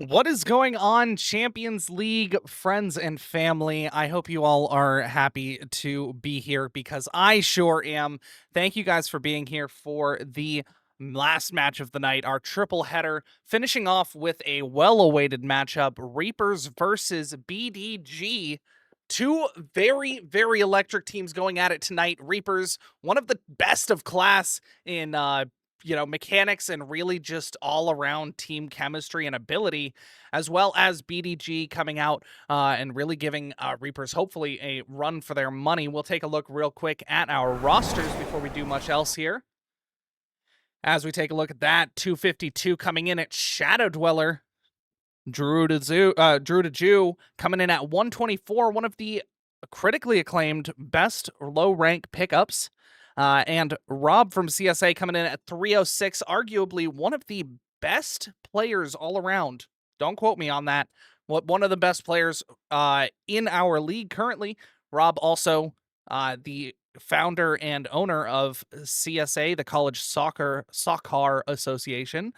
What is going on, Champions League friends and family? I hope you all are happy to be here because I sure am. Thank you guys for being here for the last match of the night, our triple header, finishing off with a well-awaited matchup, Reapers versus BDG. Two very, very electric teams going at it tonight. Reapers, one of the best of class in mechanics and really just all around team chemistry and ability, as well as BDG coming out and really giving Reapers hopefully a run for their money. We'll take a look real quick at our rosters before we do much else here. As we take a look at that, 252 coming in at Shadow Dweller. Drew to Jew coming in at 124, one of the critically acclaimed best low rank pickups. And Rob from CSA coming in at 306, arguably one of the best players all around. Don't quote me on that. One of the best players in our league currently. Rob also the founder and owner of CSA, the College Soccer Association.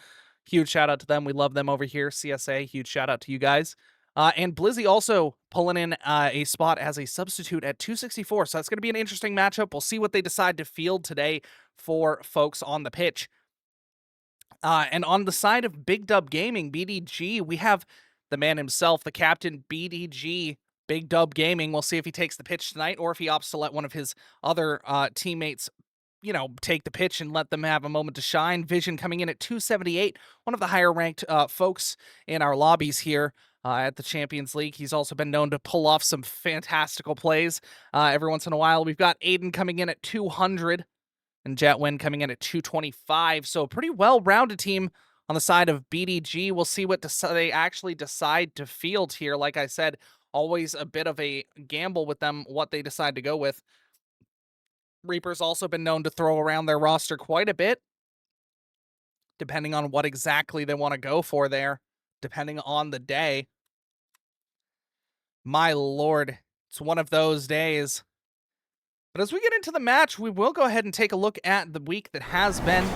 Huge shout out to them. We love them over here. CSA, huge shout out to you guys. And Blizzy also pulling in a spot as a substitute at 264. So that's going to be an interesting matchup. We'll see what they decide to field today for folks on the pitch. And on the side of Big Dub Gaming, BDG, we have the man himself, the captain, BDG, Big Dub Gaming. We'll see if he takes the pitch tonight or if he opts to let one of his other teammates take the pitch and let them have a moment to shine. Vision coming in at 278, one of the higher ranked folks in our lobbies here at the Champions League. He's also been known to pull off some fantastical plays every once in a while. We've got Aiden coming in at 200 and Jetwin coming in at 225. So a pretty well-rounded team on the side of BDG. We'll see what they actually decide to field here. Like I said, always a bit of a gamble with them, what they decide to go with. Reapers also been known to throw around their roster quite a bit, depending on what exactly they want to go for there, depending on the day. My lord, it's one of those days. But as we get into the match, we will go ahead and take a look at the week that has been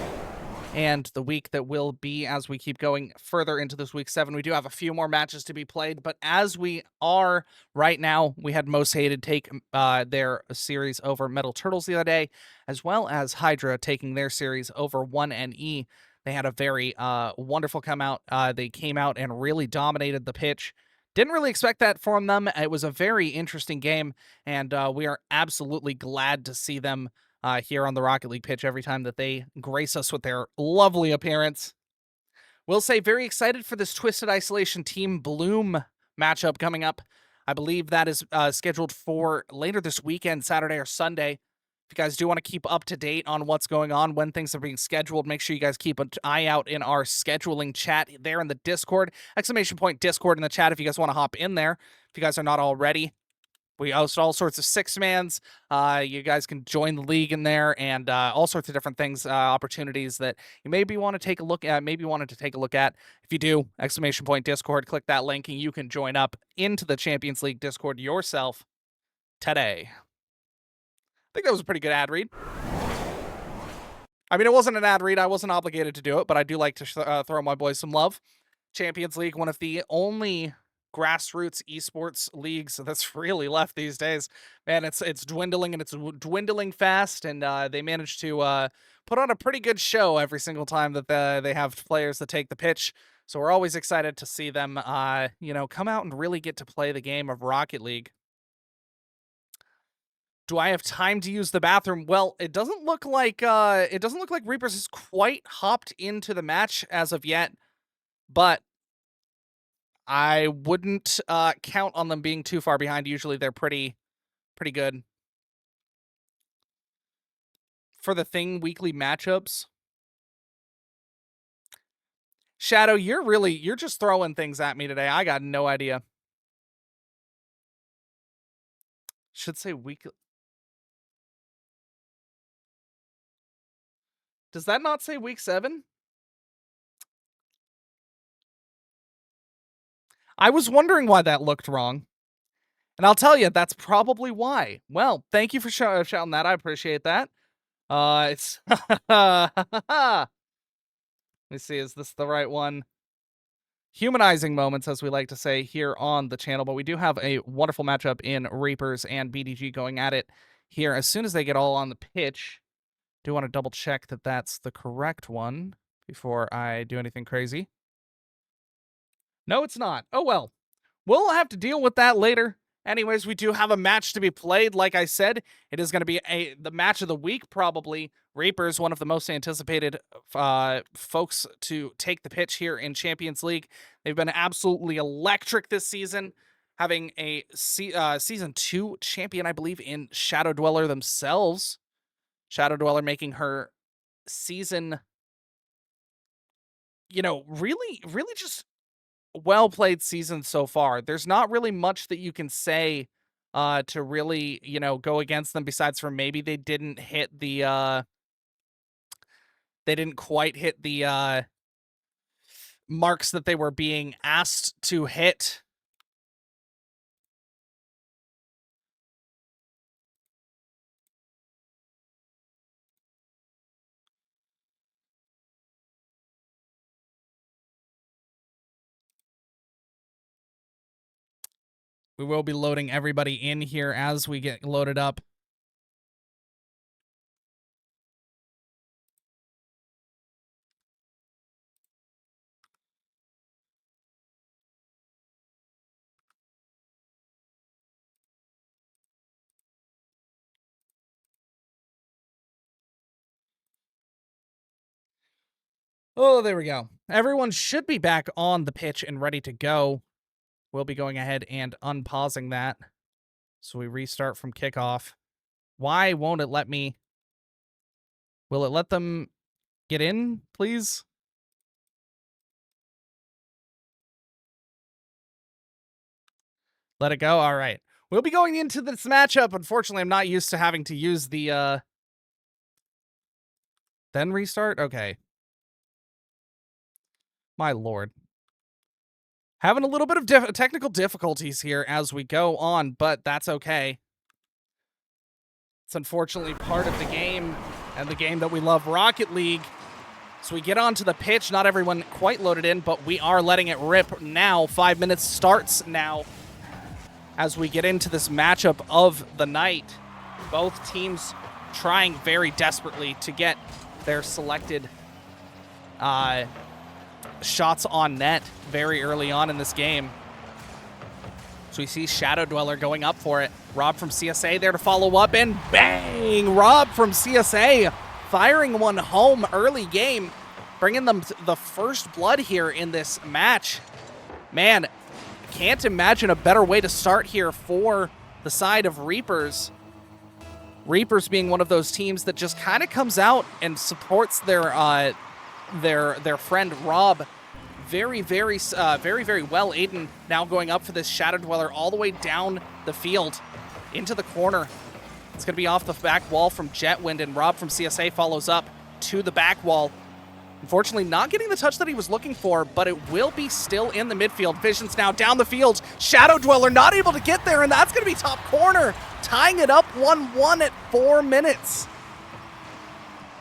and the week that will be as we keep going further into this week 7. We do have a few more matches to be played, but as we are right now, we had Most Hated take their series over Metal Turtles the other day, as well as Hydra taking their series over 1NE. They had a very wonderful come out. They came out and really dominated the pitch. Didn't really expect that from them. It was a very interesting game, and we are absolutely glad to see them here on the Rocket League pitch every time that they grace us with their lovely appearance. We'll say very excited for this Twisted Isolation Team Bloom matchup coming up. I believe that is scheduled for later this weekend, Saturday or Sunday. If you guys do want to keep up to date on what's going on, when things are being scheduled, make sure you guys keep an eye out in our scheduling chat there in the Discord. !Discord in the chat if you guys want to hop in there. If you guys are not already. We host all sorts of six-mans. You guys can join the league in there and all sorts of different things, opportunities that you maybe want to take a look at, maybe wanted to take a look at. If you do, !Discord, click that link and you can join up into the Champions League Discord yourself today. I think that was a pretty good ad read. I mean, it wasn't an ad read. I wasn't obligated to do it, but I do like to throw my boys some love. Champions League, one of the only grassroots esports leagues that's really left these days. Man, it's dwindling and it's dwindling fast, and they managed to put on a pretty good show every single time that they have players that take the pitch. So we're always excited to see them come out and really get to play the game of Rocket League. Do I have time to use the bathroom? Well, it doesn't look like Reapers has quite hopped into the match as of yet, but I wouldn't count on them being too far behind. Usually they're pretty good. For the Thing weekly matchups. Shadow, you're just throwing things at me today. I got no idea. Should say weekly. Does that not say week 7? I was wondering why that looked wrong. And I'll tell you, that's probably why. Well, thank you for shouting that. I appreciate that. It's... Let me see, is this the right one? humanizing moments, as we like to say here on the channel. But we do have a wonderful matchup in Reapers and BDG going at it here as soon as they get all on the pitch. Do want to double check that that's the correct one before I do anything crazy. No, it's not. Oh, well. We'll have to deal with that later. Anyways, we do have a match to be played. Like I said, it is going to be the match of the week, probably. Reapers, one of the most anticipated folks to take the pitch here in Champions League. They've been absolutely electric this season, having a Season 2 champion, I believe, in Shadow Dweller themselves. Shadow Dweller making her season, really just well-played season so far. There's not really much that you can say to really, go against them, besides for maybe they didn't hit the they didn't quite hit the marks that they were being asked to hit. We will be loading everybody in here as we get loaded up. Oh, there we go. Everyone should be back on the pitch and ready to go. We'll be going ahead and unpausing that. So we restart from kickoff. Why won't it let me? Will it let them get in, please? Let it go? All right. We'll be going into this matchup. Unfortunately, I'm not used to having to use the, then restart? Okay. My lord. Having a little bit of technical difficulties here as we go on, but that's okay. It's unfortunately part of the game, and the game that we love, Rocket League. So we get onto the pitch. Not everyone quite loaded in, but we are letting it rip now. 5 minutes starts now as we get into this matchup of the night. Both teams trying very desperately to get their selected shots on net very early on in this game. So we see Shadow Dweller going up for it. Rob from CSA there to follow up, and bang! Rob from CSA firing one home early game, bringing them the first blood here in this match. Man, can't imagine a better way to start here for the side of Reapers. Reapers being one of those teams that just kind of comes out and supports their friend Rob very well. Aiden now going up for this Shadow Dweller all the way down the field into the corner. It's going to be off the back wall from Jetwind, and Rob from CSA follows up to the back wall. Unfortunately, not getting the touch that he was looking for, but it will be still in the midfield. Visions now down the field. Shadow Dweller not able to get there, and that's going to be top corner, tying it up 1-1 at 4 minutes.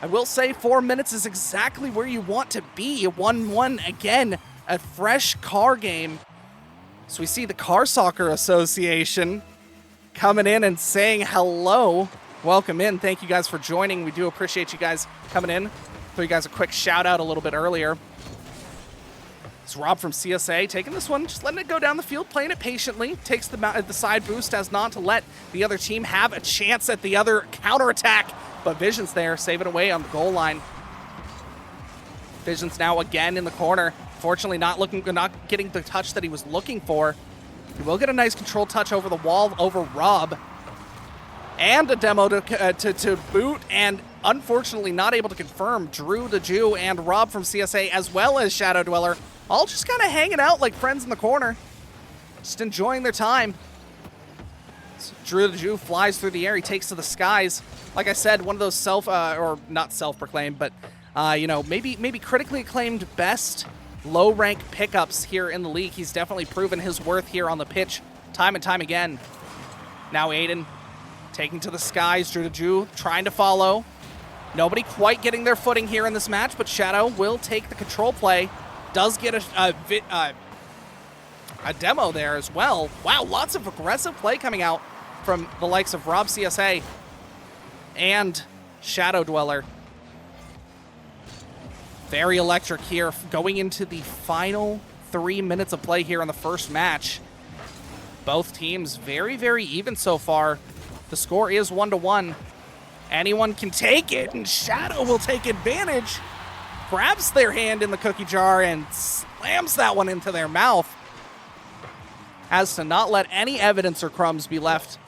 I will say 4 minutes is exactly where you want to be. 1-1 again, a fresh car game. So we see the Car Soccer Association coming in and saying hello. Welcome in. Thank you guys for joining. We do appreciate you guys coming in. Throw you guys a quick shout out a little bit earlier. It's Rob from CSA taking this one, just letting it go down the field, playing it patiently. Takes the side boost as not to let the other team have a chance at the other counterattack. But Visions there, saving away on the goal line. Visions now again in the corner. Fortunately, not getting the touch that he was looking for. He will get a nice control touch over the wall over Rob. And a demo to boot, and unfortunately not able to confirm. Drew the Jew and Rob from CSA, as well as Shadow Dweller, all just kind of hanging out like friends in the corner. Just enjoying their time. So Drew the Jew flies through the air. He takes to the skies. Like I said, one of those or not self-proclaimed, but, maybe critically acclaimed best low-rank pickups here in the league. He's definitely proven his worth here on the pitch time and time again. Now Aiden taking to the skies. Drew the Jew trying to follow. Nobody quite getting their footing here in this match, but Shadow will take the control play. Does get a a demo there as well. Wow, lots of aggressive play coming out from the likes of Rob CSA and Shadow Dweller. Very electric here, going into the final 3 minutes of play here in the first match. Both teams very, very even so far. The score is 1-1. Anyone can take it, and Shadow will take advantage. Grabs their hand in the cookie jar and slams that one into their mouth, as to not let any evidence or crumbs be left,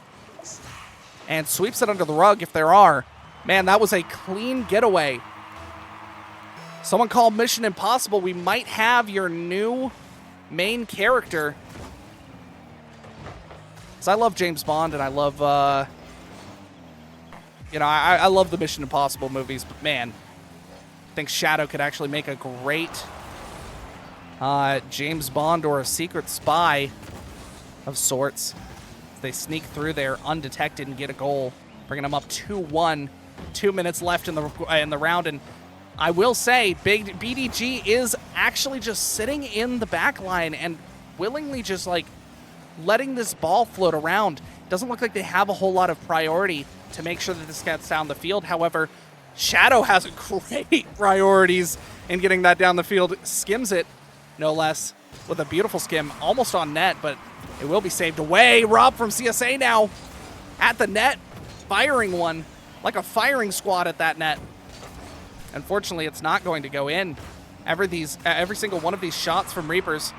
and sweeps it under the rug if there are. Man, that was a clean getaway. Someone called Mission Impossible. We might have your new main character. Because I love James Bond, and I love, I love the Mission Impossible movies, but man, I think Shadow could actually make a great James Bond or a secret spy of sorts. They sneak through there undetected and get a goal, bringing them up 2-1. 2 minutes left in the round, and I will say, Big BDG is actually just sitting in the back line and willingly just like letting this ball float around. Doesn't look like they have a whole lot of priority to make sure that this gets down the field. However, Shadow has great priorities in getting that down the field. Skims it, no less, with a beautiful skim, almost on net, but it will be saved away. Rob from CSA now at the net, firing one like a firing squad at that net. Unfortunately, it's not going to go in. Every single one of these shots from Reapers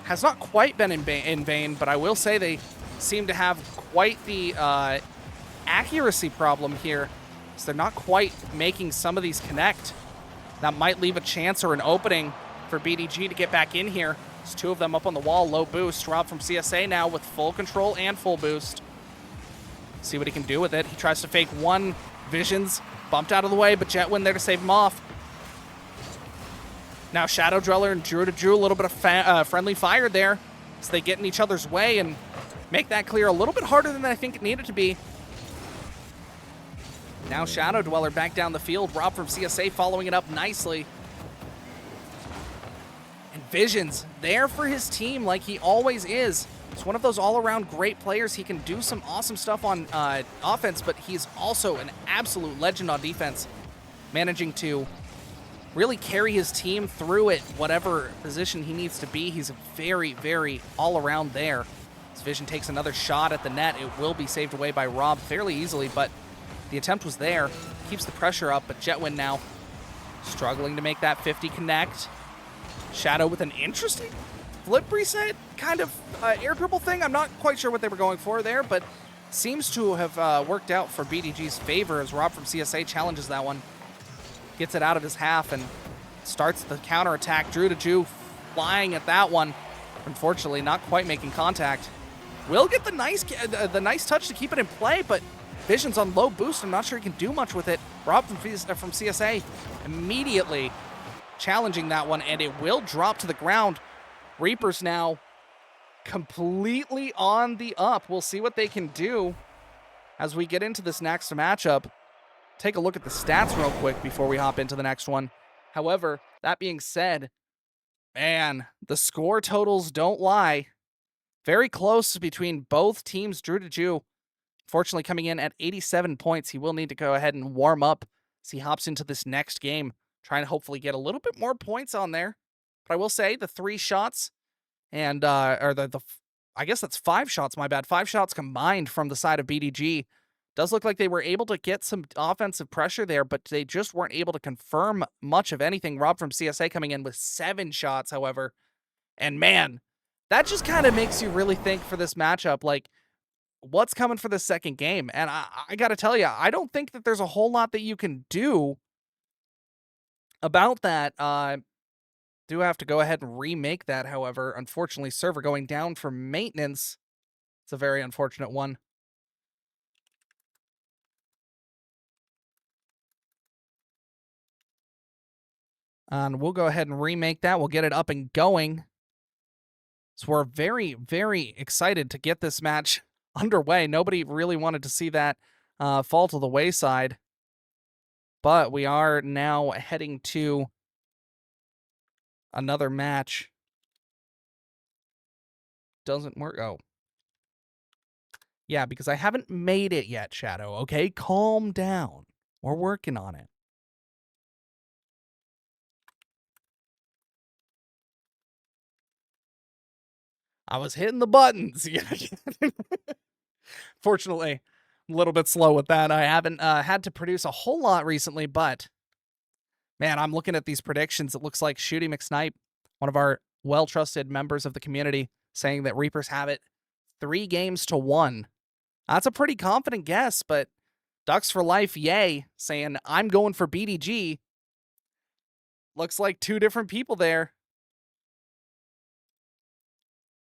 has not quite been in vain, but I will say they seem to have quite the accuracy problem here. So they're not quite making some of these connect. That might leave a chance or an opening for BDG to get back in here. There's two of them up on the wall, low boost. Rob from CSA now with full control and full boost. See what he can do with it. He tries to fake one. Visions bumped out of the way, but Jetwin there to save him off. Now Shadow Dweller and Drew to Drew, a little bit of friendly fire there, so they get in each other's way and make that clear a little bit harder than I think it needed to be. Now Shadow Dweller back down the field. Rob from CSA following it up nicely. And Visions there for his team like he always is. He's one of those all-around great players. He can do some awesome stuff on offense, but he's also an absolute legend on defense, managing to really carry his team through it, whatever position he needs to be. He's very, very all-around there. As Vision takes another shot at the net, it will be saved away by Rob fairly easily, but the attempt was there. Keeps the pressure up, but Jetwin now struggling to make that 50 connect. Shadow with an interesting flip reset kind of air dribble thing. I'm not quite sure what they were going for there, but seems to have worked out for BDG's favor as Rob from CSA challenges that one. Gets it out of his half and starts the counterattack. Drew to Drew flying at that one. Unfortunately, not quite making contact. Will get the nice touch to keep it in play, but Vision's on low boost. I'm not sure he can do much with it. Rob from CSA immediately challenging that one, and it will drop to the ground. Reapers now completely on the up. We'll see what they can do as we get into this next matchup. Take a look at the stats real quick before we hop into the next one. However, that being said, man, the score totals don't lie. Very close between both teams. Drew to Jew, fortunately coming in at 87 points. He will need to go ahead and warm up as he hops into this next game, trying to hopefully get a little bit more points on there. But I will say the 3 shots and, I guess that's 5 shots, my bad. 5 shots combined from the side of BDG. Does look like they were able to get some offensive pressure there, but they just weren't able to confirm much of anything. Rob from CSA coming in with 7 shots, however. And man, that just kind of makes you really think for this matchup, like, what's coming for the second game? And I got to tell you, I don't think that there's a whole lot that you can do about that. Do have to go ahead and remake that, however. Unfortunately, server going down for maintenance. It's a very unfortunate one. And we'll go ahead and remake that. We'll get it up and going. So we're very, very excited to get this match underway. Nobody really wanted to see that fall to the wayside. But we are now heading to another match. doesn't work. Oh. Yeah, because I haven't made it yet, Shadow, okay? Calm down. We're working on it. I was hitting the buttons. Fortunately, I'm a little bit slow with that. I haven't had to produce a whole lot recently, but man, I'm looking at these predictions. It looks like Shooty McSnipe, one of our well-trusted members of the community, saying that Reapers have it 3-1. That's a pretty confident guess, but Ducks for Life, yay, saying I'm going for BDG. Looks like two different people there.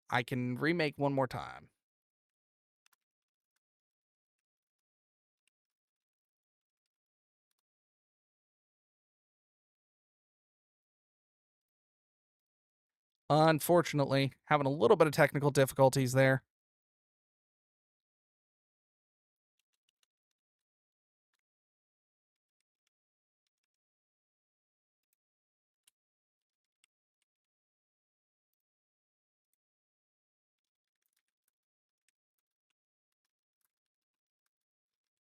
I can remake one more time. Unfortunately, having a little bit of technical difficulties there.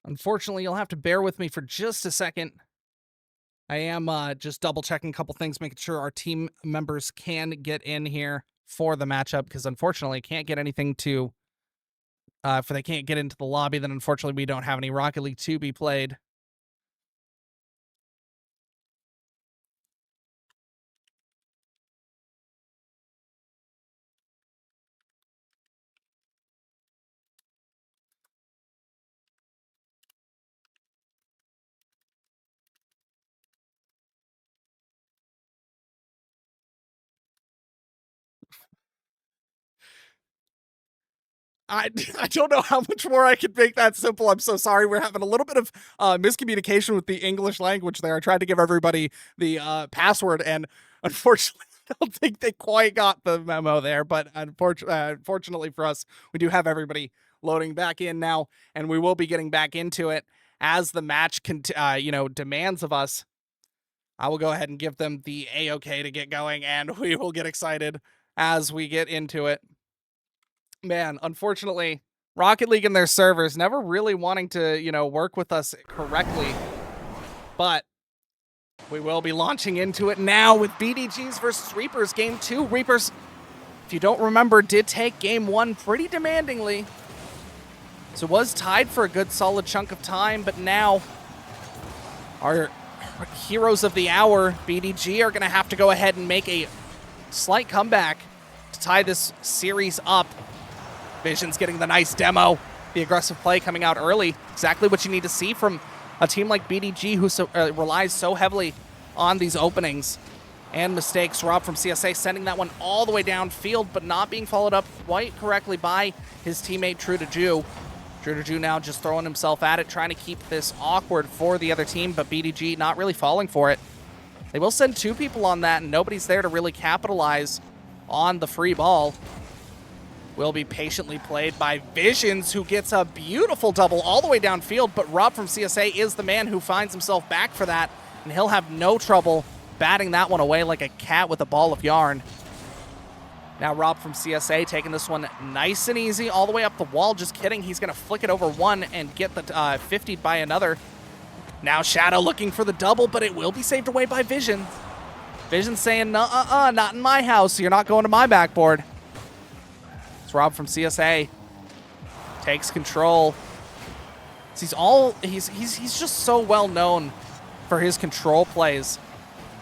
Unfortunately, you'll have to bear with me for just a second. I am just double checking a couple things, making sure our team members can get in here for the matchup, because unfortunately can't get anything to, if they can't get into the lobby, then unfortunately we don't have any Rocket League 2 be played. I don't know how much more I could make that simple. I'm so sorry. We're having a little bit of miscommunication with the English language there. I tried to give everybody the password, and unfortunately, I don't think they quite got the memo there. But unfortunately for us, we do have everybody loading back in now, and we will be getting back into it as the match demands of us. I will go ahead and give them the A-OK to get going, and we will get excited as we get into it. Man, unfortunately, Rocket League and their servers never really wanting to, work with us correctly. But we will be launching into it now with BDGs versus Reapers. Game 2. Reapers, if you don't remember, did take Game 1 pretty demandingly. So it was tied for a good solid chunk of time, but now our heroes of the hour, BDG, are going to have to go ahead and make a slight comeback to tie this series up. Vision's getting the nice demo. The aggressive play coming out early. Exactly what you need to see from a team like BDG, who relies so heavily on these openings and mistakes. Rob from CSA sending that one all the way downfield, but not being followed up quite correctly by his teammate True to Jew. True to Jew now just throwing himself at it, trying to keep this awkward for the other team, but BDG not really falling for it. They will send two people on that, and nobody's there to really capitalize on the free ball. Will be patiently played by Visions, who gets a beautiful double all the way downfield, but Rob from CSA is the man who finds himself back for that, and he'll have no trouble batting that one away like a cat with a ball of yarn. Now Rob from CSA taking this one nice and easy all the way up the wall. Just kidding, he's going to flick it over one and get the 50'd by another. Now Shadow looking for the double, but it will be saved away by Vision. Vision saying, not in my house, you're not going to my backboard. Rob from CSA takes control. He's just so well known for his control plays.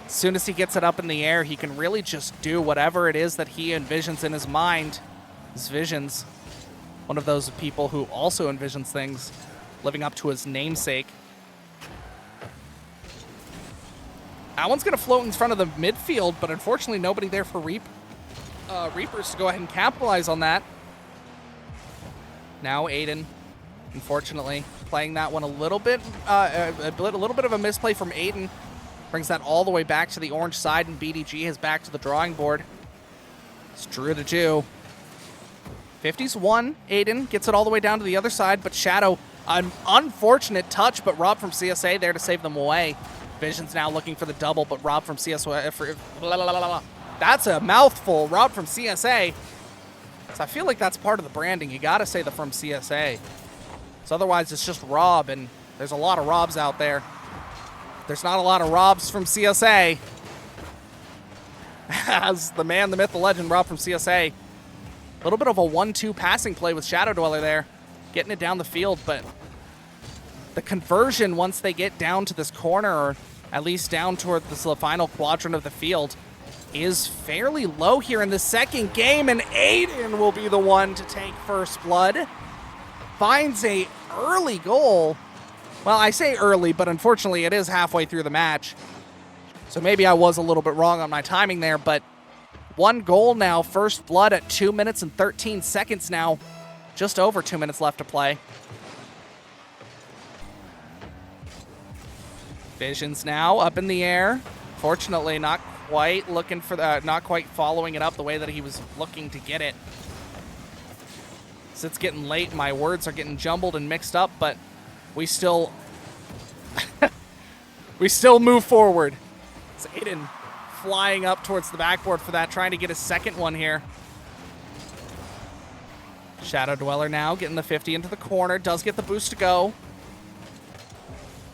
As soon as he gets it up in the air, he can really just do whatever it is that he envisions in his mind. His visions. One of those people who also envisions things, living up to his namesake. That one's going to float in front of the midfield, but unfortunately nobody there for Reapers to go ahead and capitalize on that. Now Aiden, unfortunately, playing that one a little bit of a misplay from Aiden. Brings that all the way back to the orange side, and BDG is back to the drawing board. It's Drew to Jew. 50's one. Aiden gets it all the way down to the other side, but Shadow, an unfortunate touch, but Rob from CSA there to save them away. Vision's now looking for the double, but Rob from CSA... That's a mouthful. Rob from CSA So I feel like that's part of the branding. You got to say the from CSA. So otherwise, it's just Rob, and there's a lot of Robs out there. There's not a lot of Robs from CSA. As the man, the myth, the legend, Rob from CSA. A little bit of a 1-2 passing play with Shadow Dweller there. Getting it down the field, but the conversion once they get down to this corner, or at least down toward the final quadrant of the field, is fairly low here in the second game, and Aiden will be the one to take first blood. Finds a early goal. Well, I say early, but unfortunately it is halfway through the match. So maybe I was a little bit wrong on my timing there, but 1 goal now, first blood at 2 minutes and 13 seconds now. Just over 2 minutes left to play. Visions now up in the air. Fortunately, not quite looking for the, not quite following it up the way that he was looking to get it. So it's getting late. My words are getting jumbled and mixed up, but we still we still move forward. It's Aiden flying up towards the backboard for that, trying to get a second one here. Shadow Dweller now getting the 50 into the corner, does get the boost to go.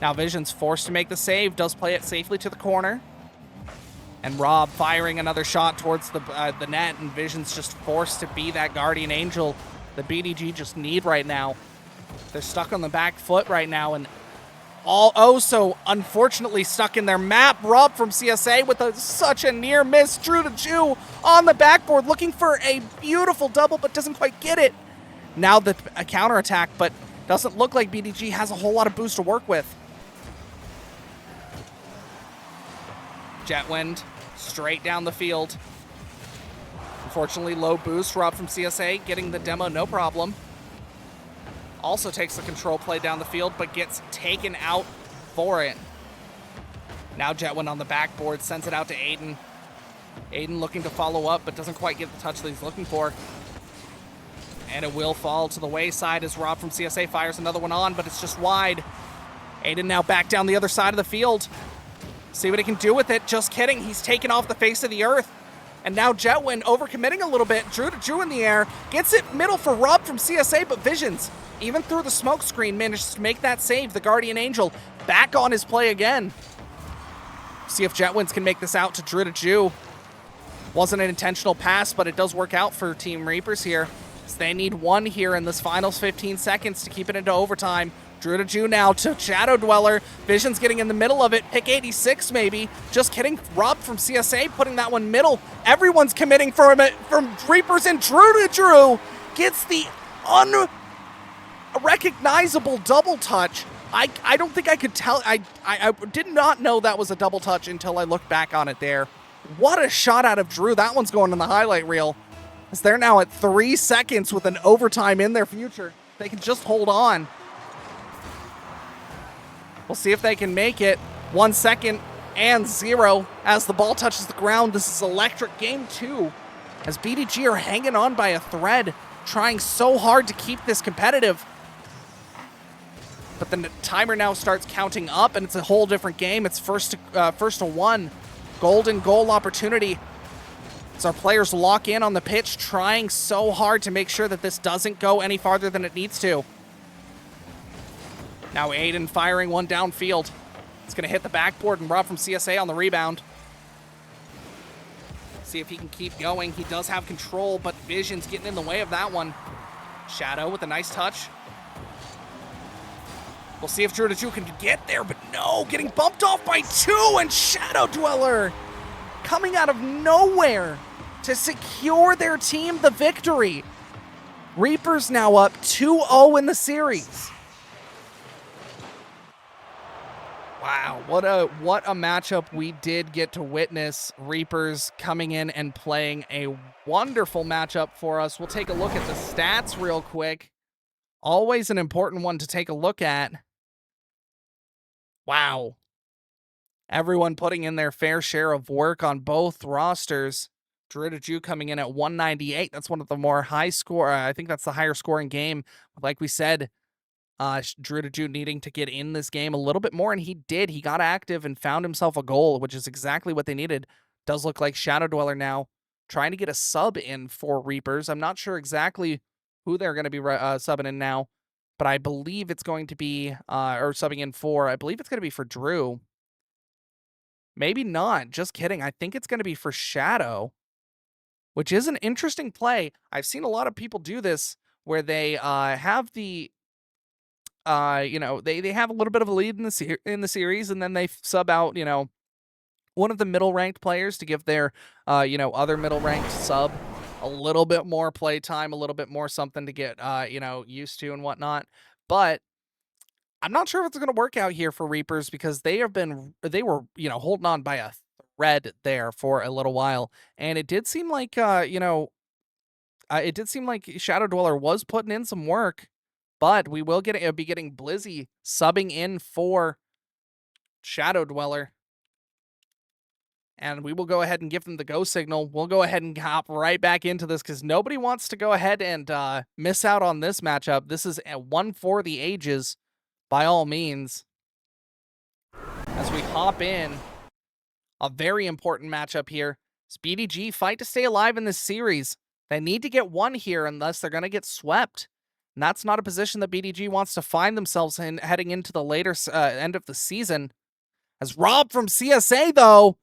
Now Vision's forced to make the save, does play it safely to the corner. And Rob firing another shot towards the net, and Vision's just forced to be that guardian angel the BDG just need right now. They're stuck on the back foot right now, and so unfortunately stuck in their map. Rob from CSA with such a near miss. Drew the Jew on the backboard looking for a beautiful double, but doesn't quite get it. Now a counterattack, but doesn't look like BDG has a whole lot of boost to work with. Jetwind straight down the field. Unfortunately, low boost. Rob from CSA getting the demo, no problem. Also takes the control play down the field, but gets taken out for it. Now Jetwind on the backboard, sends it out to Aiden. Aiden looking to follow up, but doesn't quite get the touch that he's looking for. And it will fall to the wayside as Rob from CSA fires another one on, but it's just wide. Aiden now back down the other side of the field. See what he can do with it. Just kidding. He's taken off the face of the earth. And now Jetwind overcommitting a little bit. Drew to Drew in the air. Gets it middle for Rob from CSA, but Visions, even through the smoke screen, manages to make that save. The Guardian Angel back on his play again. See if Jetwinds can make this out to Drew to Drew. Wasn't an intentional pass, but it does work out for Team Reapers here. So they need one here in this final 15 seconds to keep it into overtime. Drew to Jew now to Shadow Dweller. Vision's getting in the middle of it. Pick 86 maybe. Just kidding. Rob from CSA putting that one middle. Everyone's committing from Reapers, and Drew to Drew gets the unrecognizable double touch. I don't think I could tell. I did not know that was a double touch until I looked back on it there. What a shot out of Drew. That one's going in the highlight reel. As they're now at 3 seconds with an overtime in their future. They can just hold on. We'll see if they can make it. 1 second and 0 as the ball touches the ground. This is electric game 2 as BDG are hanging on by a thread, trying so hard to keep this competitive. But the timer now starts counting up, and it's a whole different game. It's first to 1. Golden goal opportunity. As our players lock in on the pitch, trying so hard to make sure that this doesn't go any farther than it needs to. Now Aiden firing one downfield. It's going to hit the backboard, and Rob from CSA on the rebound. See if he can keep going. He does have control, but Vision's getting in the way of that one. Shadow with a nice touch. We'll see if Drew to Drew can get there, but no, getting bumped off by 2, and Shadow Dweller coming out of nowhere to secure their team the victory. Reapers now up 2-0 in the series. Wow, what a matchup we did get to witness. Reapers coming in and playing a wonderful matchup for us. We'll take a look at the stats real quick. Always an important one to take a look at. Wow. Everyone putting in their fair share of work on both rosters. Drew to Jew coming in at 198. That's one of the more high score. I think that's the higher scoring game. Like we said, Drew to Jew needing to get in this game a little bit more, and he did. He got active and found himself a goal, which is exactly what they needed. Does look like Shadow Dweller now trying to get a sub in for Reapers. I'm not sure exactly who they're going to be subbing in now, but I believe it's going to be, or subbing in for, I believe it's going to be for Drew. Maybe not. Just kidding. I think it's going to be for Shadow, which is an interesting play. I've seen a lot of people do this where they have the, they have a little bit of a lead in the series, and then they sub out, one of the middle ranked players to give their, other middle ranked sub a little bit more play time, a little bit more something to get, used to and whatnot. But I'm not sure if it's going to work out here for Reapers because they were, holding on by a thread there for a little while. And it did seem like, Shadow Dweller was putting in some work, but we will be getting Blizzy subbing in for Shadow Dweller. And we will go ahead and give them the go signal. We'll go ahead and hop right back into this because nobody wants to go ahead and miss out on this matchup. This is a one for the ages, by all means. As we hop in, a very important matchup here. It's BDG fight to stay alive in this series. They need to get one here unless they're going to get swept. And that's not a position that BDG wants to find themselves in heading into the later end of the season. As Rob from CSA, though,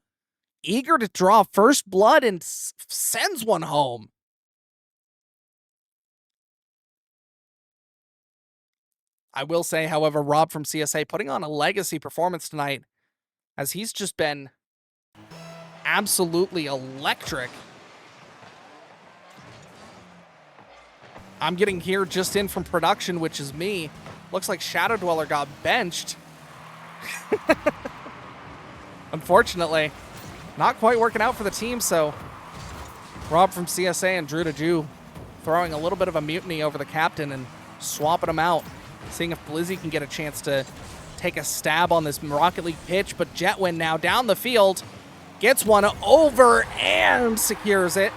eager to draw first blood and sends one home. I will say, however, Rob from CSA putting on a legacy performance tonight, as he's just been absolutely electric. I'm getting here just in from production, which is me. Looks like Shadow Dweller got benched. Unfortunately, not quite working out for the team, so Rob from CSA and Drew to Jew throwing a little bit of a mutiny over the captain and swapping him out, seeing if Blizzy can get a chance to take a stab on this Rocket League pitch, but Jetwind now down the field, gets one over and secures it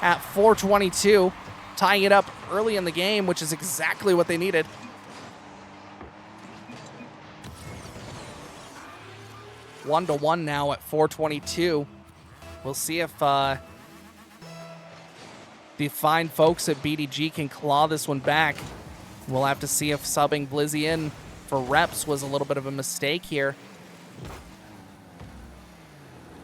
at 422, tying it up early in the game, which is exactly what they needed. One to one now at 422. We'll see if the fine folks at BDG can claw this one back. We'll have to see if subbing Blizzy in for reps was a little bit of a mistake here.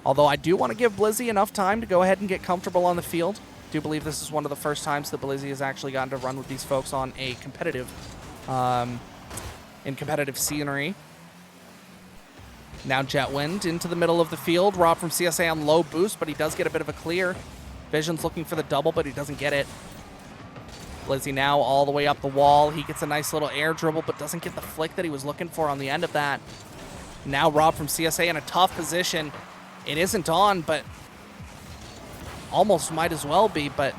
Although I do want to give Blizzy enough time to go ahead and get comfortable on the field. I do believe this is one of the first times that Blizzy has actually gotten to run with these folks on a competitive, in competitive scenery. Now Jetwind into the middle of the field. Rob from CSA on low boost, but he does get a bit of a clear. Vision's looking for the double, but he doesn't get it. Blizzy now all the way up the wall. He gets a nice little air dribble, but doesn't get the flick that he was looking for on the end of that. Now Rob from CSA in a tough position. It isn't on, but almost might as well be, but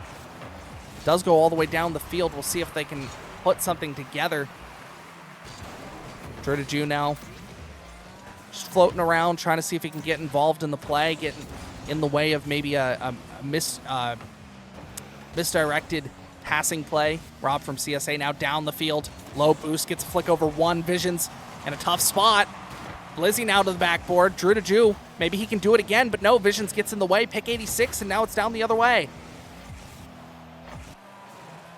does go all the way down the field. We'll see if they can put something together. Drew to Jew now just floating around, trying to see if he can get involved in the play, get in the way of maybe a misdirected passing play. Rob from CSA now down the field. Low boost, gets a flick over one. Visions in a tough spot. Blizzy now to the backboard. Drew to Jew. Maybe he can do it again, but no. Visions gets in the way. Pick 86, and now it's down the other way.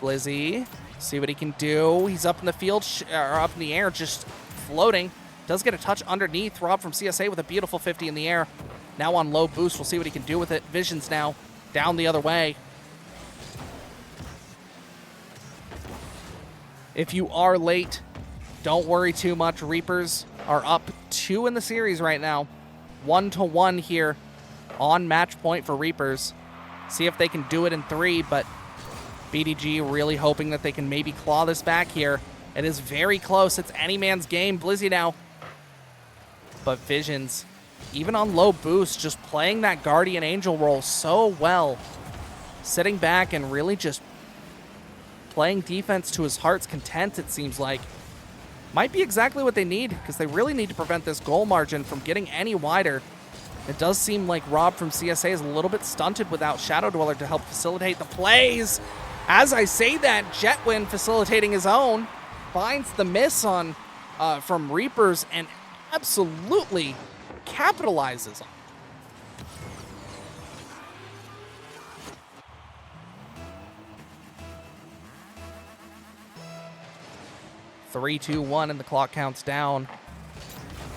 Blizzy, see what he can do. He's up in the field, or up in the air, just floating. Does get a touch underneath. Rob from CSA with a beautiful 50 in the air. Now on low boost. We'll see what he can do with it. Visions now down the other way. If you are late, don't worry too much. Reapers are up 2 in the series right now. 1-1 here on match point for Reapers. See if they can do it in 3, but BDG really hoping that they can maybe claw this back here. It is very close. It's any man's game. Blizzy now. But Visions, even on low boost, just playing that Guardian Angel role so well. Sitting back and really just playing defense to his heart's content, it seems like. Might be exactly what they need, because they really need to prevent this goal margin from getting any wider. It does seem like Rob from CSA is a little bit stunted without Shadow Dweller to help facilitate the plays. As I say that, Jetwind facilitating his own finds the miss on from Reapers and absolutely capitalizes on. 3, 2, 1, and the clock counts down.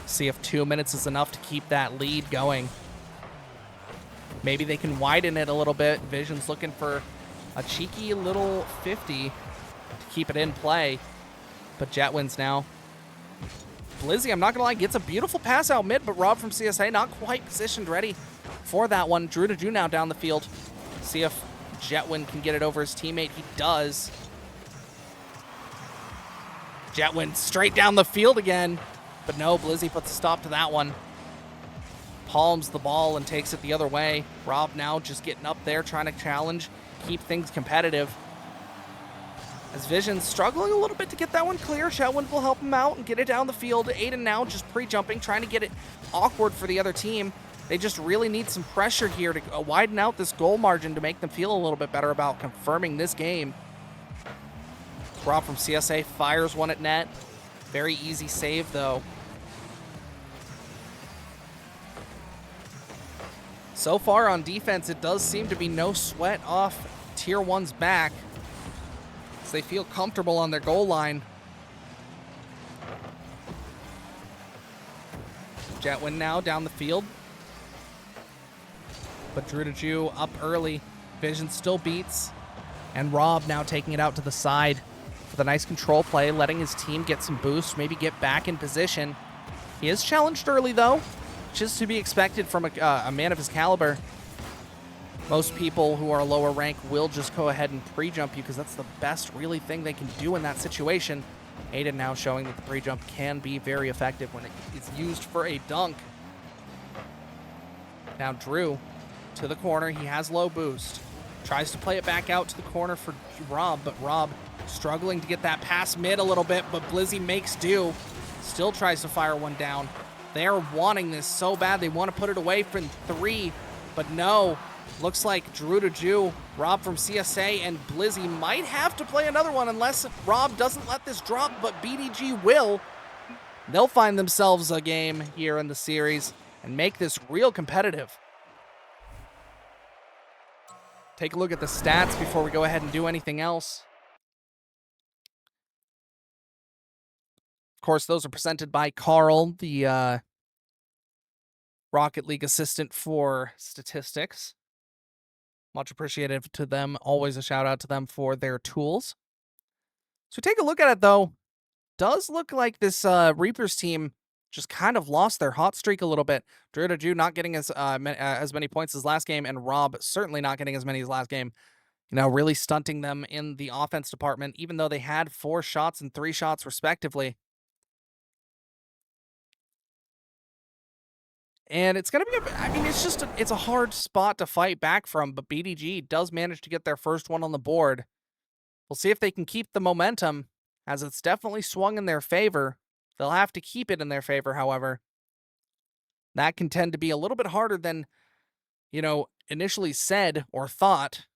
See if 2 minutes is enough to keep that lead going. Maybe they can widen it a little bit. Vision's looking for a cheeky little 50 to keep it in play. But Jet wins now. Blizzy, I'm not going to lie, gets a beautiful pass out mid, but Rob from CSA not quite positioned ready for that one. Drew to Drew now down the field. See if Jetwin can get it over his teammate. He does. Jetwin straight down the field again. But no, Blizzy puts a stop to that one. Palms the ball and takes it the other way. Rob now just getting up there, trying to challenge, keep things competitive. As Vision's struggling a little bit to get that one clear, Jetwin will help him out and get it down the field. Aiden now just pre-jumping, trying to get it awkward for the other team. They just really need some pressure here to widen out this goal margin to make them feel a little bit better about confirming this game. Rob from CSA fires one at net. Very easy save, though. So far on defense, it does seem to be no sweat off Tier 1's back, as they feel comfortable on their goal line. Jetwin now down the field. But Drew to Jew up early. Vision still beats. And Rob now taking it out to the side with a nice control play, letting his team get some boost, maybe get back in position. He is challenged early, though, which is to be expected from a man of his caliber. Most people who are lower rank will just go ahead and pre-jump you because that's the best really thing they can do in that situation. Aiden now showing that the pre-jump can be very effective when it is used for a dunk. Now Drew to the corner. He has low boost. Tries to play it back out to the corner for Rob, but Rob struggling to get that pass mid a little bit, but Blizzy makes do. Still tries to fire one down. They're wanting this so bad. They want to put it away from 3, but no. Looks like Drew to Jew, Rob from CSA, and Blizzy might have to play another one unless Rob doesn't let this drop, but BDG will. They'll find themselves a game here in the series and make this real competitive. Take a look at the stats before we go ahead and do anything else. Of course, those are presented by Carl, the Rocket League assistant for statistics. Much appreciated to them. Always a shout out to them for their tools. So take a look at it, though. Does look like this Reapers team just kind of lost their hot streak a little bit. Drew to Jew not getting as many points as last game, and Rob certainly not getting as many as last game. You know, really stunting them in the offense department, even though they had 4 shots and 3 shots respectively. And it's going to be, I mean, it's a hard spot to fight back from, but BDG does manage to get their first one on the board. We'll see if they can keep the momentum, as it's definitely swung in their favor. They'll have to keep it in their favor, however. That can tend to be a little bit harder than, you know, initially said or thought,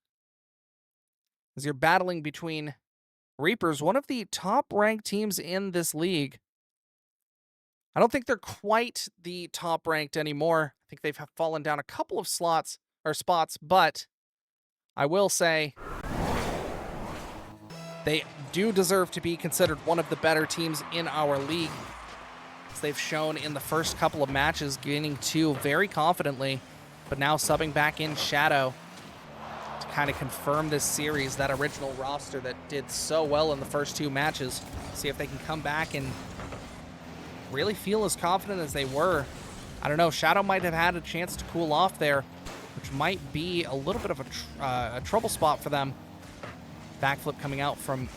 as you're battling between Reapers, one of the top-ranked teams in this league. I don't think they're quite the top-ranked anymore. I think they've fallen down a couple of spots, but I will say they do deserve to be considered one of the better teams in our league, as they've shown in the first couple of matches, gaining 2 very confidently, but now subbing back in Shadow to kind of confirm this series, that original roster that did so well in the first 2 matches. See if they can come back and really feel as confident as they were. I don't know, Shadow might have had a chance to cool off there, which might be a little bit of a trouble spot for them. Backflip coming out from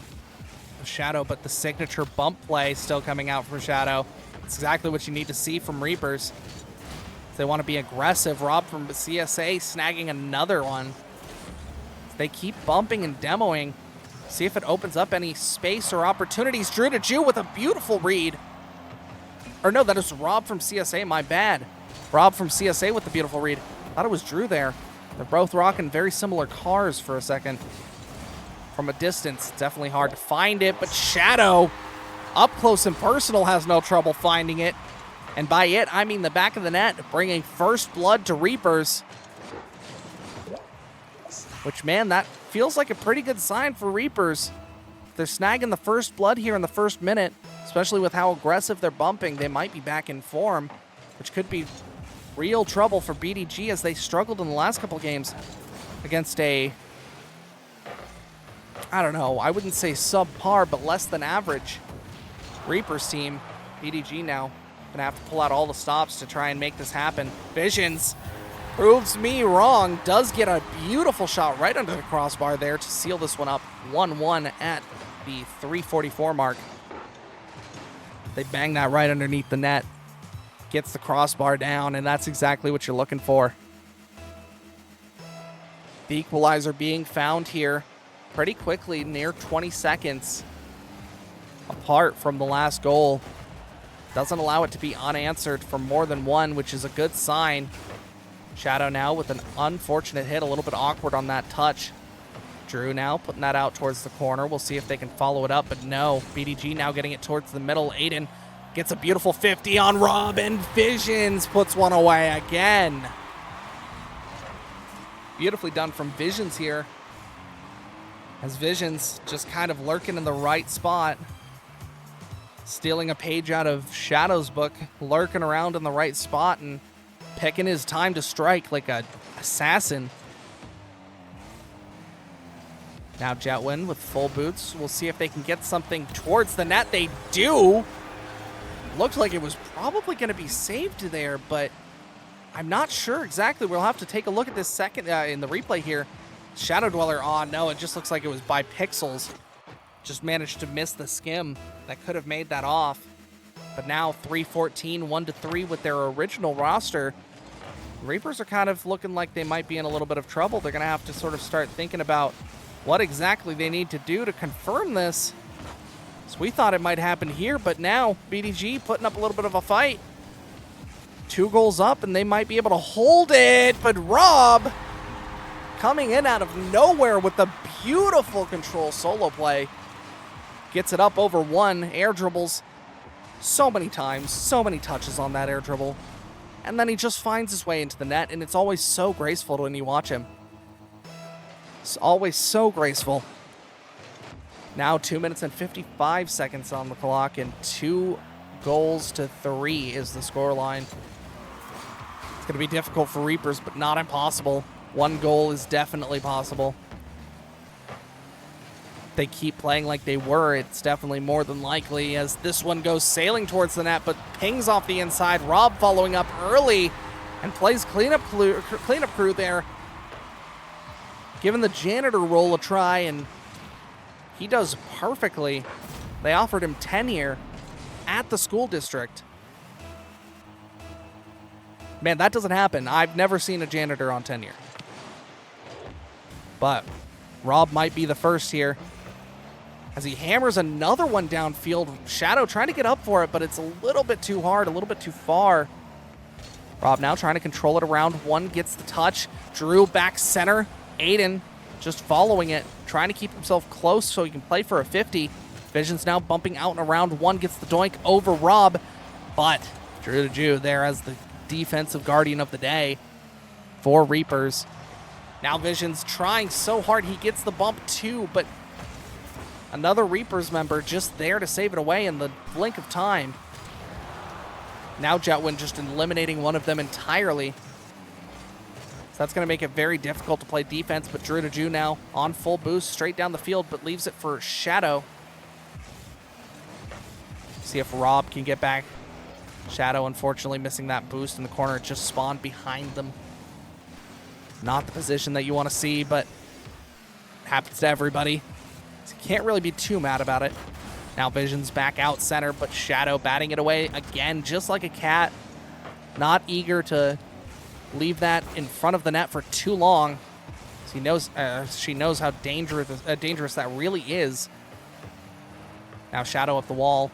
Shadow, but the signature bump play still coming out from Shadow. It's exactly what you need to see from Reapers. They want to be aggressive. Rob from CSA snagging another one. They keep bumping and demoing. See if it opens up any space or opportunities. Drew to Jew with a beautiful read. Or no, that is Rob from CSA, my bad. Rob from CSA with the beautiful read. Thought it was Drew there. They're both rocking very similar cars for a second. From a distance, definitely hard to find it, but Shadow, up close and personal, has no trouble finding it. And by it, I mean the back of the net, bringing first blood to Reapers. Which, man, that feels like a pretty good sign for Reapers. If they're snagging the first blood here in the first minute, especially with how aggressive they're bumping, they might be back in form, which could be real trouble for BDG as they struggled in the last couple games against a, I don't know, I wouldn't say subpar, but less than average Reapers team. BDG now gonna have to pull out all the stops to try and make this happen. Visions proves me wrong, does get a beautiful shot right under the crossbar there to seal this one up 1-1 at the 3:44 mark. They bang that right underneath the net, gets the crossbar down, and that's exactly what you're looking for. The equalizer being found here pretty quickly, near 20 seconds apart from the last goal. Doesn't allow it to be unanswered for more than one, which is a good sign. Shadow now with an unfortunate hit, a little bit awkward on that touch. Drew now putting that out towards the corner. We'll see if they can follow it up, but no. BDG now getting it towards the middle. Aiden gets a beautiful 50 on Rob, and Visions puts one away again. Beautifully done from Visions here, as Visions just kind of lurking in the right spot, stealing a page out of Shadow's book, lurking around in the right spot and picking his time to strike like a assassin. Now Jetwin with full boots. We'll see if they can get something towards the net. They do. Looked like it was probably going to be saved there, but I'm not sure exactly. We'll have to take a look at this second in the replay here. Shadow Dweller, oh no, it just looks like it was by pixels. Just managed to miss the skim that could have made that off. But now 3-14, 1-3 with their original roster. Reapers are kind of looking like they might be in a little bit of trouble. They're going to have to sort of start thinking about what exactly they need to do to confirm this. So we thought it might happen here, but now BDG putting up a little bit of a fight. 2 goals up, and they might be able to hold it, but Rob coming in out of nowhere with the beautiful control solo play. Gets it up over one, air dribbles so many times, so many touches on that air dribble. And then he just finds his way into the net, and it's always so graceful when you watch him. It's always so graceful. Now 2 minutes and 55 seconds on the clock, and 2-3 is the scoreline. It's going to be difficult for Reapers, but not impossible. 1 goal is definitely possible. They keep playing like they were, it's definitely more than likely, as this one goes sailing towards the net, but pings off the inside. Rob following up early and plays cleanup crew there, giving the janitor role a try, and he does perfectly. They offered him tenure at the school district. Man, that doesn't happen. I've never seen a janitor on tenure. But Rob might be the first here, as he hammers another one downfield. Shadow trying to get up for it, but it's a little bit too hard, a little bit too far. Rob now trying to control it around one, gets the touch. Drew back center. Aiden just following it, trying to keep himself close so he can play for a 50. Visions now bumping out and around one, gets the doink over Rob, but Drew DeJew there as the defensive guardian of the day for Reapers. Now Visions trying so hard, he gets the bump too, but another Reapers member just there to save it away in the blink of time. Now Jetwin just eliminating one of them entirely. So that's going to make it very difficult to play defense, but Drew DeJew now on full boost straight down the field, but leaves it for Shadow. See if Rob can get back. Shadow unfortunately missing that boost in the corner. It just spawned behind them. Not the position that you want to see, but happens to everybody. So you can't really be too mad about it. Now Vision's back out center, but Shadow batting it away again, just like a cat. Not eager to leave that in front of the net for too long. He knows, she knows how dangerous that really is. Now Shadow up the wall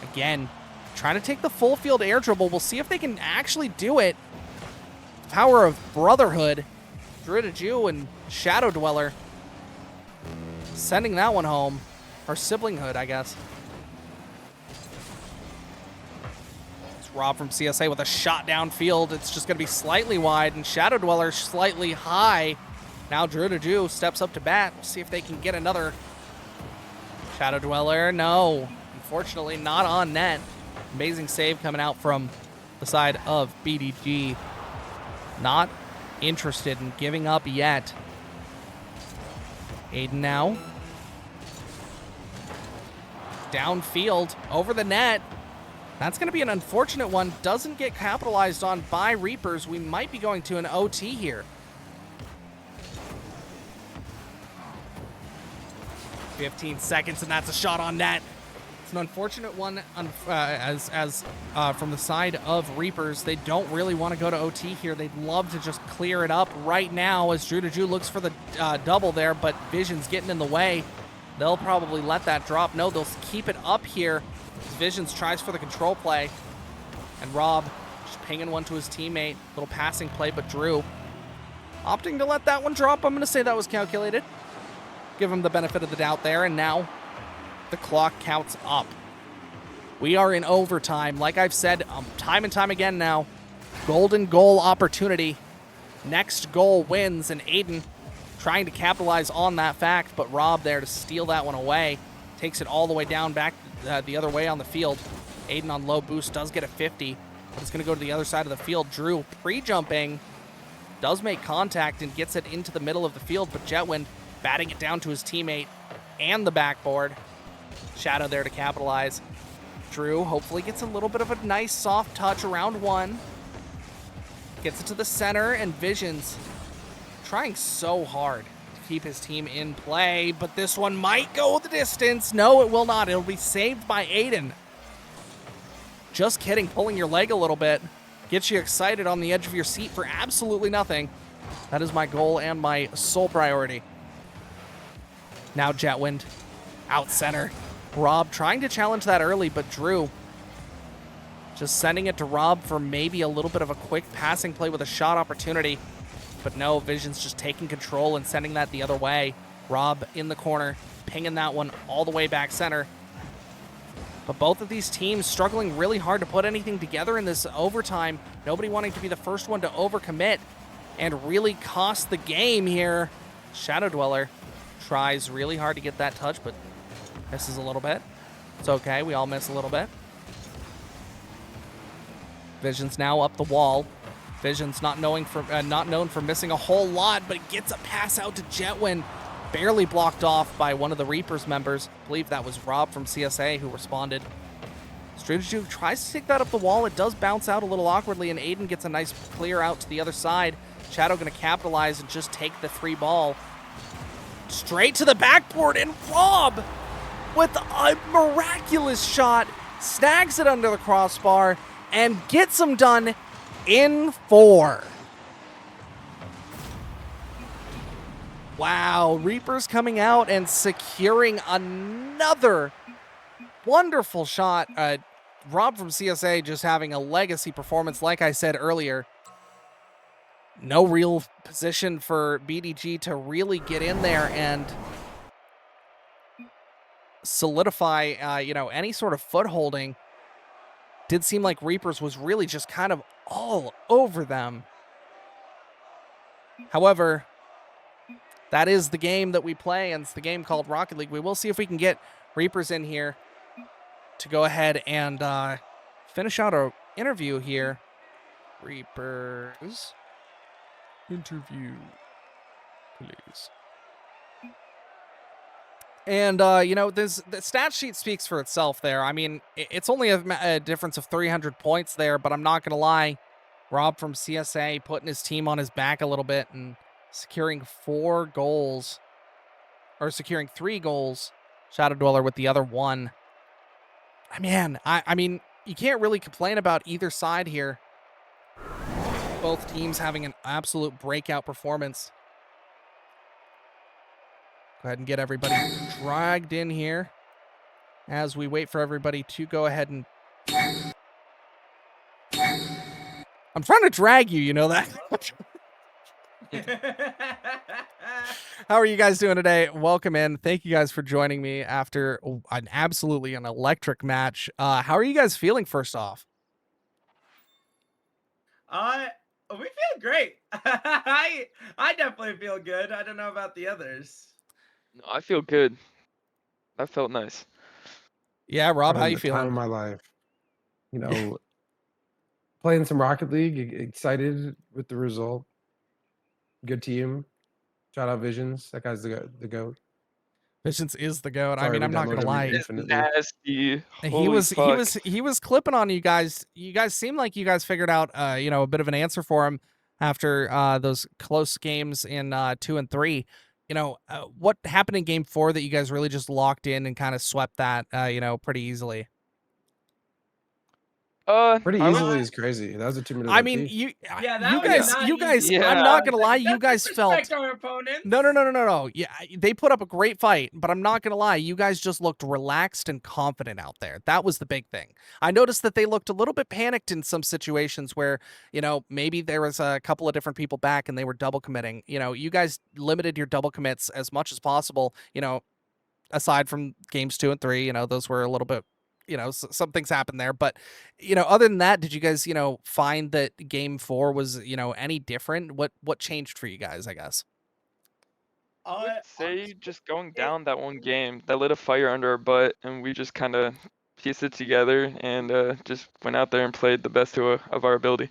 again, trying to take the full field air dribble. We'll see if they can actually do it. Power of brotherhood. Drew DeJew and Shadow Dweller sending that one home. Or siblinghood, I guess. It's Rob from CSA with a shot downfield. It's just going to be slightly wide, and Shadow Dweller slightly high. Now Drew DeJew steps up to bat. We'll see if they can get another Shadow Dweller, no. Unfortunately, not on net. Amazing save coming out from the side of BDG. Not interested in giving up yet. Aiden now. Downfield, over the net. That's going to be an unfortunate one. Doesn't get capitalized on by Reapers. We might be going to an OT here. 15 seconds, and that's a shot on net. It's an unfortunate one from the side of Reapers. They don't really want to go to OT here. They'd love to just clear it up right now as Drew looks for the double there, but Vision's getting in the way. They'll probably let that drop. No, they'll keep it up here. Visions tries for the control play. And Rob just pinging one to his teammate. Little passing play, but Drew opting to let that one drop. I'm going to say that was calculated. Give him the benefit of the doubt there. And now the clock counts up. We are in overtime. Like I've said time and time again now, golden goal opportunity. Next goal wins, and Aiden trying to capitalize on that fact, but Rob there to steal that one away. Takes it all the way down back the other way on the field. Aiden on low boost does get a 50, but it's going to go to the other side of the field. Drew pre-jumping, does make contact and gets it into the middle of the field, but Jetwind batting it down to his teammate and the backboard. Shadow there to capitalize. Drew hopefully gets a little bit of a nice soft touch around one. Gets it to the center, and Visions trying so hard to keep his team in play, but this one might go the distance. No, it will not. It'll be saved by Aiden. Just kidding, pulling your leg a little bit. Gets you excited on the edge of your seat for absolutely nothing. That is my goal and my sole priority. Now Jetwind, out center. Rob trying to challenge that early, but Drew just sending it to Rob for maybe a little bit of a quick passing play with a shot opportunity. But no, Vision's just taking control and sending that the other way. Rob in the corner, pinging that one all the way back center. But both of these teams struggling really hard to put anything together in this overtime. Nobody wanting to be the first one to overcommit and really cost the game here. Shadow Dweller tries really hard to get that touch, but misses a little bit. It's okay, we all miss a little bit. Vision's now up the wall. Vision's not known for missing a whole lot, but gets a pass out to Jetwind. Barely blocked off by one of the Reapers members. I believe that was Rob from CSA who responded. Struju tries to take that up the wall. It does bounce out a little awkwardly, and Aiden gets a nice clear out to the other side. Shadow going to capitalize and just take the free ball. Straight to the backboard, and Rob with a miraculous shot snags it under the crossbar and gets him done in 4. Wow, Reapers coming out and securing another wonderful shot. Rob from CSA just having a legacy performance, like I said earlier. No real position for BDG to really get in there and solidify, any sort of footholding. Did seem like Reapers was really just kind of all over them. However, that is the game that we play, and it's the game called Rocket League. We will see if we can get Reapers in here to go ahead and finish out our interview here. Reapers. Interview, please. And, the stat sheet speaks for itself there. I mean, it's only a difference of 300 points there, but I'm not going to lie. Rob from CSA putting his team on his back a little bit and securing 4 goals, or securing 3 goals. Shadow Dweller with the other 1. I mean, you can't really complain about either side here. Both teams having an absolute breakout performance. Go ahead and get everybody dragged in here as we wait for everybody to go ahead and... I'm trying to drag you, you know that? How are you guys doing today? Welcome in. Thank you guys for joining me after an electric match. How are you guys feeling first off? We feel great. I definitely feel good. I don't know about the others. I feel good. that felt nice. Yeah, Rob, how Having you the time of feeling? my life. You know, playing some Rocket League, excited with the result. Good team. Shout out Visions. That guy's the goat. Visions is the goat. I Sorry, mean, we I'm not download gonna him lie. infinitely. Nasty. He Holy was fuck. he was clipping on you guys. You guys seem like you guys figured out a bit of an answer for him after those close games in 2 and 3. What happened in game 4 that you guys really just locked in and kind of swept that pretty easily? Pretty I would- easily is crazy. That was a 2-minute I mean, OT. Yeah, that you was guys not you guys easy. Yeah. I'm not going to lie, Like, you don't guys felt disrespect our opponents. No. Yeah, they put up a great fight, but I'm not going to lie, you guys just looked relaxed and confident out there. That was the big thing. I noticed that they looked a little bit panicked in some situations where, maybe there was a couple of different people back and they were double committing. You guys limited your double commits as much as possible, aside from games 2 and 3, those were a little bit, some things happened there. But, other than that, did you guys, find that game 4 was, any different? What changed for you guys, I guess? I would say Honestly, just going down that one game, that lit a fire under our butt, and we just kind of pieced it together and just went out there and played the best of our ability.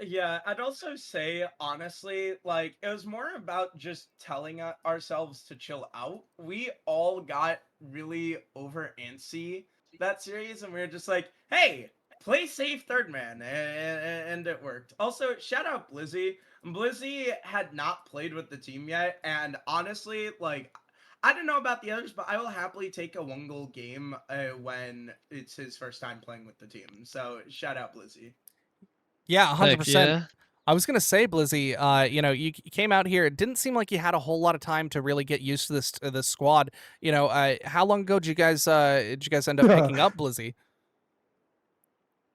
Yeah, I'd also say, honestly, like, it was more about just telling ourselves to chill out. We all got really over antsy that series, and we were just like, hey, play safe third man, and it worked. Also, shout out Blizzy. Blizzy had not played with the team yet, and honestly, like, I don't know about the others, but I will happily take a one goal game when it's his first time playing with the team. So, shout out Blizzy. Yeah, Heck 100%. yeah. I was gonna say, Blizzy, you came out here. It didn't seem like you had a whole lot of time to really get used to this squad. How long ago did you guys end up picking up Blizzy?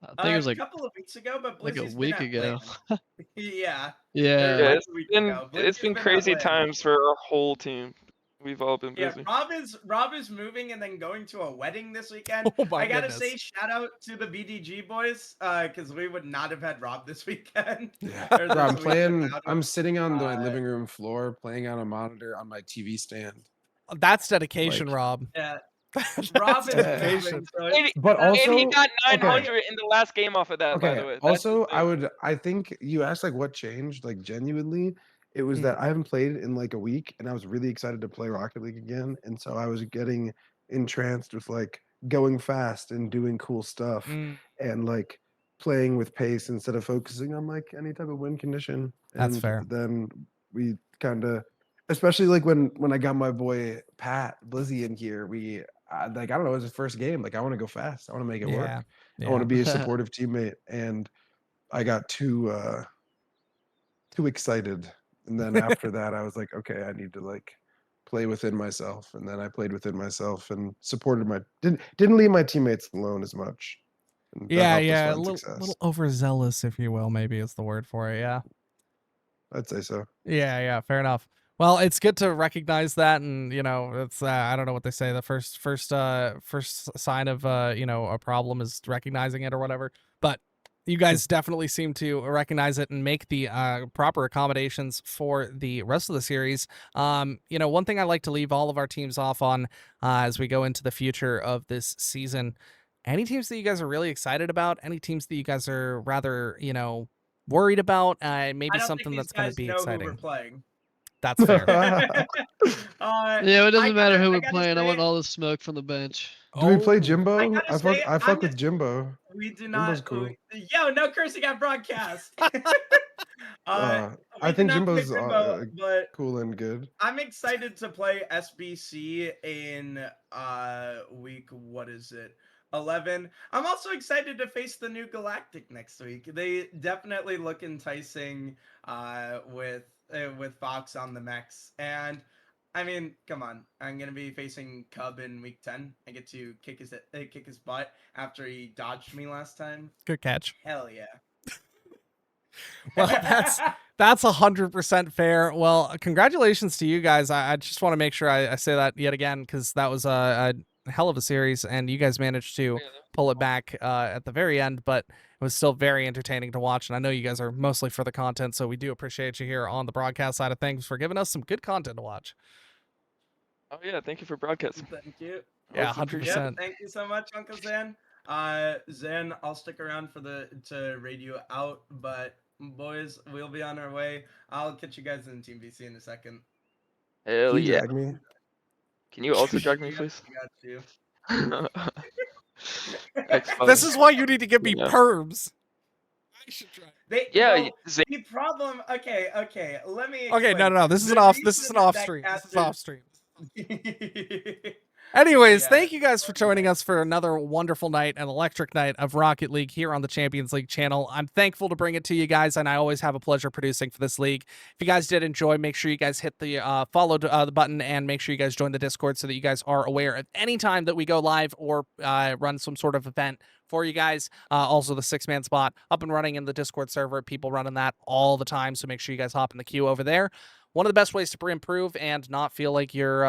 I think it was A like couple of weeks ago, but like a Blizzy's week been at ago. LAN. Yeah. Yeah. Yeah, Like it's a week been ago. it's Blizzy's been at crazy LAN. times for our whole team. We've all been Yeah, busy. Rob is moving and then going to a wedding this weekend. Oh my I gotta goodness. say, shout out to the BDG boys, because we would not have had Rob this weekend. Or Bro, I'm this week playing. without him. I'm sitting on the Uh, living room floor playing on a monitor on my TV stand. That's dedication, Like- Rob. Yeah, That's Rob is dedication. moving, so And, But and he also, got okay. 900 in the last game off of that, by the way. That's Also, insane. I think you asked like what changed, like genuinely, it was Mm. that I haven't played in like a week and I was really excited to play Rocket League again. And so I was getting entranced with like going fast and doing cool stuff Mm, and like playing with pace instead of focusing on like any type of win condition. That's And fair. then we kind of, especially like when I got my boy Pat Blizzy in here, we like I don't know, it was his first game. Like I want to go fast. I want to make it work. yeah. I want to be a supportive teammate, and I got too excited. And then after that, I was like, okay, I need to like play within myself. And then I played within myself and supported my didn't leave my teammates alone as much. And that helped us Yeah. A find little, success. little overzealous, if you will, maybe is the word for it. Yeah. I'd say so. Yeah, fair enough. Well, it's good to recognize that, and it's I don't know what they say. The first sign of a problem is recognizing it or whatever. But you guys definitely seem to recognize it and make the proper accommodations for the rest of the series. One thing I like to leave all of our teams off on as we go into the future of this season. Any teams that you guys are really excited about? Any teams that you guys are rather worried about? Maybe I don't something think that's these going to guys be know who we're exciting. playing. That's fair. Yeah, it doesn't matter who I we're gotta playing. I say- want all the smoke from the bench. Do we play Oh, Jimbo? gotta I fuck say, I fuck I'm with Jimbo. We do Jimbo's not. cool. Yo, no cursing at broadcast. I We do think not play Jimbo's Jimbo, but cool and good. I'm excited to play SBC in week, what is it, 11. I'm also excited to face the new Galactic next week. They definitely look enticing with Fox on the mechs. And I mean, come on, I'm gonna be facing Cub in week 10. I get to kick his butt after he dodged me last time. good catch. Hell yeah. Well, that's 100% fair. Well, congratulations to you guys. I just want to make sure I say that yet again, because that was a hell of a series, and you guys managed to pull it back at the very end, but it was still very entertaining to watch. And I know you guys are mostly for the content, so we do appreciate you here on the broadcast side of things for giving us some good content to watch. Oh yeah, thank you for broadcasting. Thank you. Yeah, Most appreciated. 100%. Thank you so much, Uncle Zan. Zan, I'll stick around to read you out, but boys, we'll be on our way. I'll catch you guys in Team BC in a second. Hell Can you yeah. drag me? Can you also drag me, I got- please? I got you. Xbox. This is why you need to give me Yeah. perms. I should try. Yeah, well, Zan, the problem. Okay. Let me. Okay, no, explain. no, this is The an off. This is reason an off that stream. This is casters- off stream. Anyways, Yeah. thank you guys for joining us for another wonderful night, an electric night of Rocket League here on the Champions League channel. I'm thankful to bring it to you guys, and I always have a pleasure producing for this league. If you guys did enjoy, make sure you guys hit the follow the button, and make sure you guys join the Discord so that you guys are aware at any time that we go live or run some sort of event for you guys. Also, the 6-man spot up and running in the Discord server. People running that all the time, so make sure you guys hop in the queue over there. One of the best ways to improve and not feel like you're,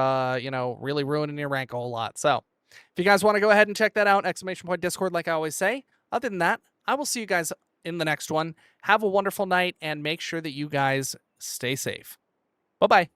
really ruining your rank a whole lot. So if you guys want to go ahead and check that out, !Discord, like I always say. Other than that, I will see you guys in the next one. Have a wonderful night, and make sure that you guys stay safe. Bye-bye.